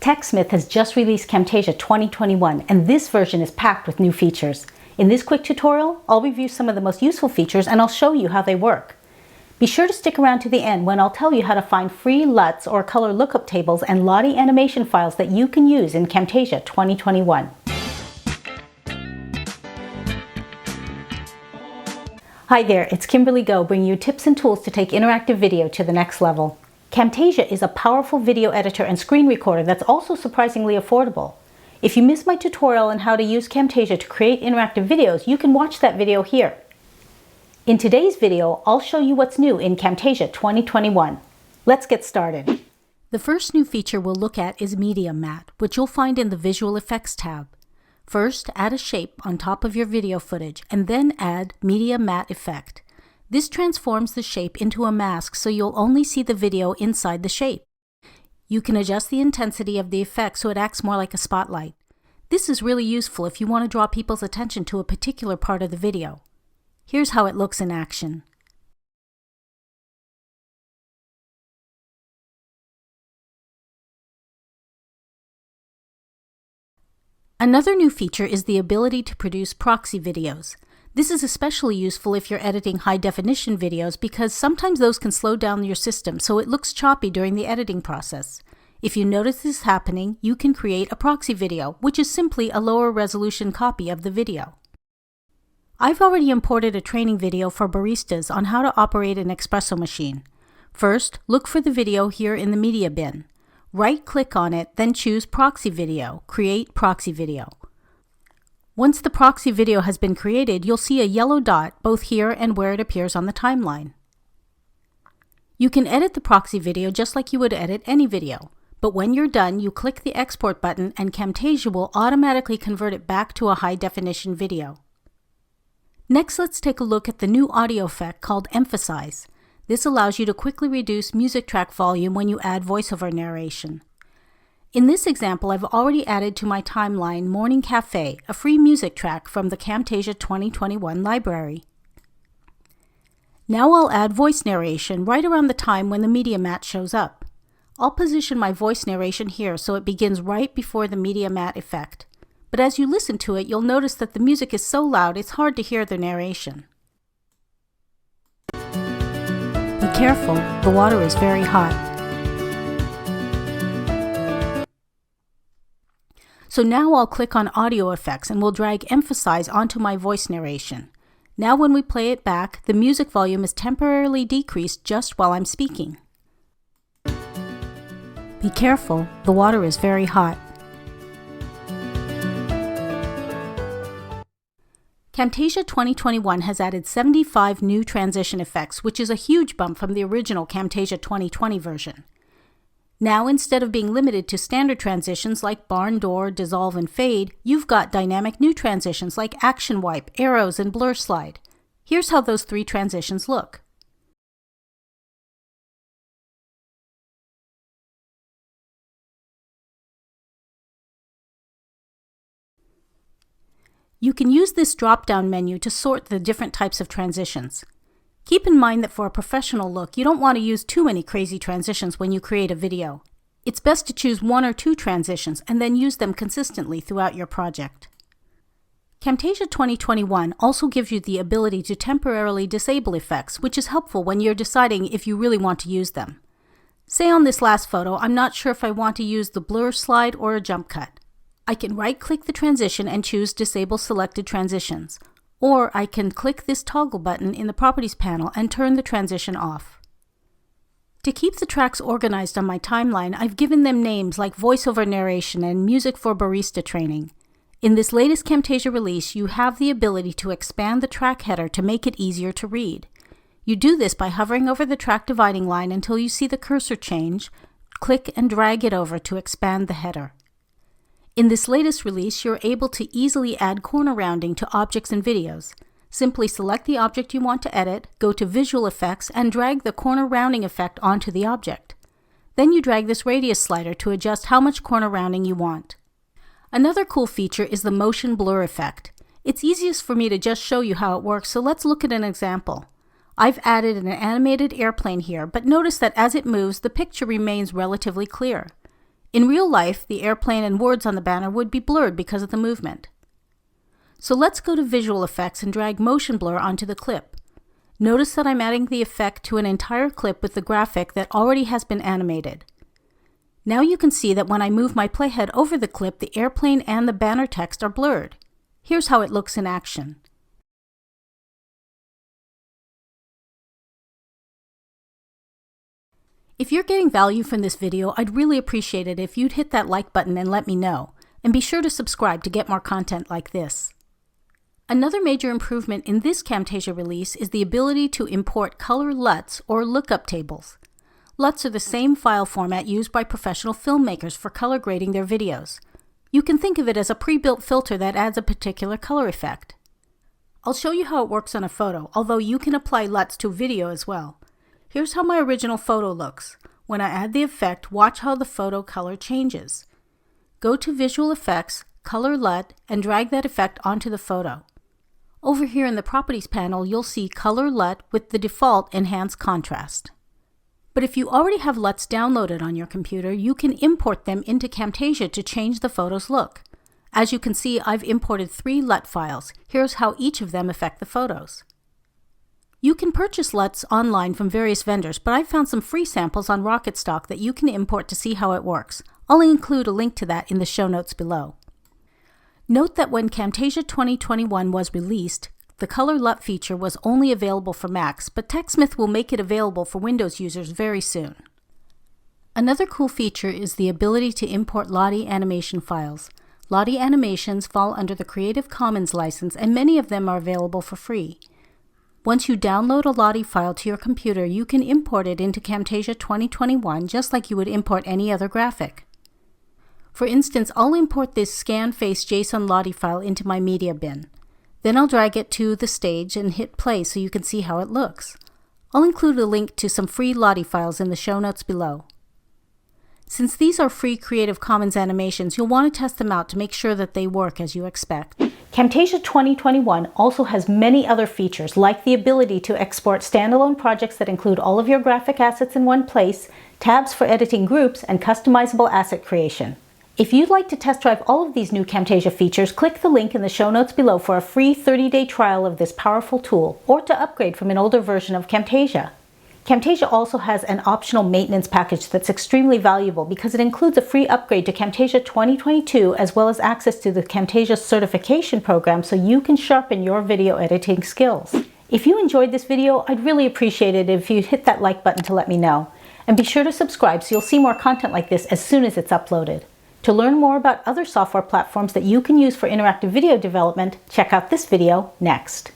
TechSmith has just released Camtasia 2021, and this version is packed with new features. In this quick tutorial, I'll review some of the most useful features and I'll show you how they work. Be sure to stick around to the end when I'll tell you how to find free LUTs or color lookup tables and Lottie Animation files that you can use in Camtasia 2021. Hi there, it's Kimberly Go bringing you tips and tools to take interactive video to the next level. Camtasia is a powerful video editor and screen recorder that's also surprisingly affordable. If you missed my tutorial on how to use Camtasia to create interactive videos, you can watch that video here. In today's video, I'll show you what's new in Camtasia 2021. Let's get started. The first new feature we'll look at is Media Matte, which you'll find in the Visual Effects tab. First, add a shape on top of your video footage, and then add Media Matte Effect. This transforms the shape into a mask so you'll only see the video inside the shape. You can adjust the intensity of the effect so it acts more like a spotlight. This is really useful if you want to draw people's attention to a particular part of the video. Here's how it looks in action. Another new feature is the ability to produce proxy videos. This is especially useful if you're editing high-definition videos because sometimes those can slow down your system so it looks choppy during the editing process. If you notice this happening, you can create a proxy video, which is simply a lower resolution copy of the video. I've already imported a training video for baristas on how to operate an espresso machine. First, look for the video here in the media bin. Right-click on it, then choose Proxy Video, Create Proxy Video. Once the proxy video has been created, you'll see a yellow dot both here and where it appears on the timeline. You can edit the proxy video just like you would edit any video, but when you're done, you click the Export button and Camtasia will automatically convert it back to a high-definition video. Next, let's take a look at the new audio effect called Emphasize. This allows you to quickly reduce music track volume when you add voiceover narration. In this example, I've already added to my timeline Morning Cafe, a free music track from the Camtasia 2021 library. Now I'll add voice narration right around the time when the media matte shows up. I'll position my voice narration here so it begins right before the media matte effect. But as you listen to it, you'll notice that the music is so loud it's hard to hear the narration. Be careful, the water is very hot. So now I'll click on Audio Effects and we'll drag Emphasize onto my voice narration. Now when we play it back, the music volume is temporarily decreased just while I'm speaking. Be careful, the water is very hot. Camtasia 2021 has added 75 new transition effects, which is a huge bump from the original Camtasia 2020 version. Now, instead of being limited to standard transitions like barn door, dissolve, and fade, you've got dynamic new transitions like action wipe, arrows, and blur slide. Here's how those three transitions look. You can use this drop-down menu to sort the different types of transitions. Keep in mind that for a professional look, you don't want to use too many crazy transitions when you create a video. It's best to choose one or two transitions and then use them consistently throughout your project. Camtasia 2021 also gives you the ability to temporarily disable effects, which is helpful when you're deciding if you really want to use them. Say on this last photo, I'm not sure if I want to use the blur slide or a jump cut. I can right-click the transition and choose Disable Selected Transitions. Or I can click this toggle button in the Properties panel and turn the transition off. To keep the tracks organized on my timeline, I've given them names like voiceover narration and music for barista training. In this latest Camtasia release, you have the ability to expand the track header to make it easier to read. You do this by hovering over the track dividing line until you see the cursor change, click and drag it over to expand the header. In this latest release, you're able to easily add corner rounding to objects and videos. Simply select the object you want to edit, go to Visual Effects, and drag the corner rounding effect onto the object. Then you drag this radius slider to adjust how much corner rounding you want. Another cool feature is the motion blur effect. It's easiest for me to just show you how it works, so let's look at an example. I've added an animated airplane here, but notice that as it moves, the picture remains relatively clear. In real life, the airplane and words on the banner would be blurred because of the movement. So let's go to Visual Effects and drag Motion Blur onto the clip. Notice that I'm adding the effect to an entire clip with the graphic that already has been animated. Now you can see that when I move my playhead over the clip, the airplane and the banner text are blurred. Here's how it looks in action. If you're getting value from this video, I'd really appreciate it if you'd hit that like button and let me know. And be sure to subscribe to get more content like this. Another major improvement in this Camtasia release is the ability to import Color LUTs or Lookup tables. LUTs are the same file format used by professional filmmakers for color grading their videos. You can think of it as a pre-built filter that adds a particular color effect. I'll show you how it works on a photo, although you can apply LUTs to video as well. Here's how my original photo looks. When I add the effect, watch how the photo color changes. Go to Visual Effects, Color LUT, and drag that effect onto the photo. Over here in the Properties panel, you'll see Color LUT with the default Enhanced Contrast. But if you already have LUTs downloaded on your computer, you can import them into Camtasia to change the photo's look. As you can see, I've imported 3 LUT files. Here's how each of them affect the photos. You can purchase LUTs online from various vendors, but I've found some free samples on RocketStock that you can import to see how it works. I'll include a link to that in the show notes below. Note that when Camtasia 2021 was released, the Color LUT feature was only available for Macs, but TechSmith will make it available for Windows users very soon. Another cool feature is the ability to import Lottie Animation files. Lottie Animations fall under the Creative Commons license, and many of them are available for free. Once you download a Lottie file to your computer, you can import it into Camtasia 2021 just like you would import any other graphic. For instance, I'll import this scan face JSON Lottie file into my media bin. Then I'll drag it to the stage and hit play so you can see how it looks. I'll include a link to some free Lottie files in the show notes below. Since these are free Creative Commons animations, you'll want to test them out to make sure that they work as you expect. Camtasia 2021 also has many other features, like the ability to export standalone projects that include all of your graphic assets in one place, tabs for editing groups, and customizable asset creation. If you'd like to test drive all of these new Camtasia features, click the link in the show notes below for a free 30-day trial of this powerful tool, or to upgrade from an older version of Camtasia. Camtasia also has an optional maintenance package that's extremely valuable because it includes a free upgrade to Camtasia 2022 as well as access to the Camtasia certification program so you can sharpen your video editing skills. If you enjoyed this video, I'd really appreciate it if you hit that like button to let me know. And be sure to subscribe so you'll see more content like this as soon as it's uploaded. To learn more about other software platforms that you can use for interactive video development, check out this video next.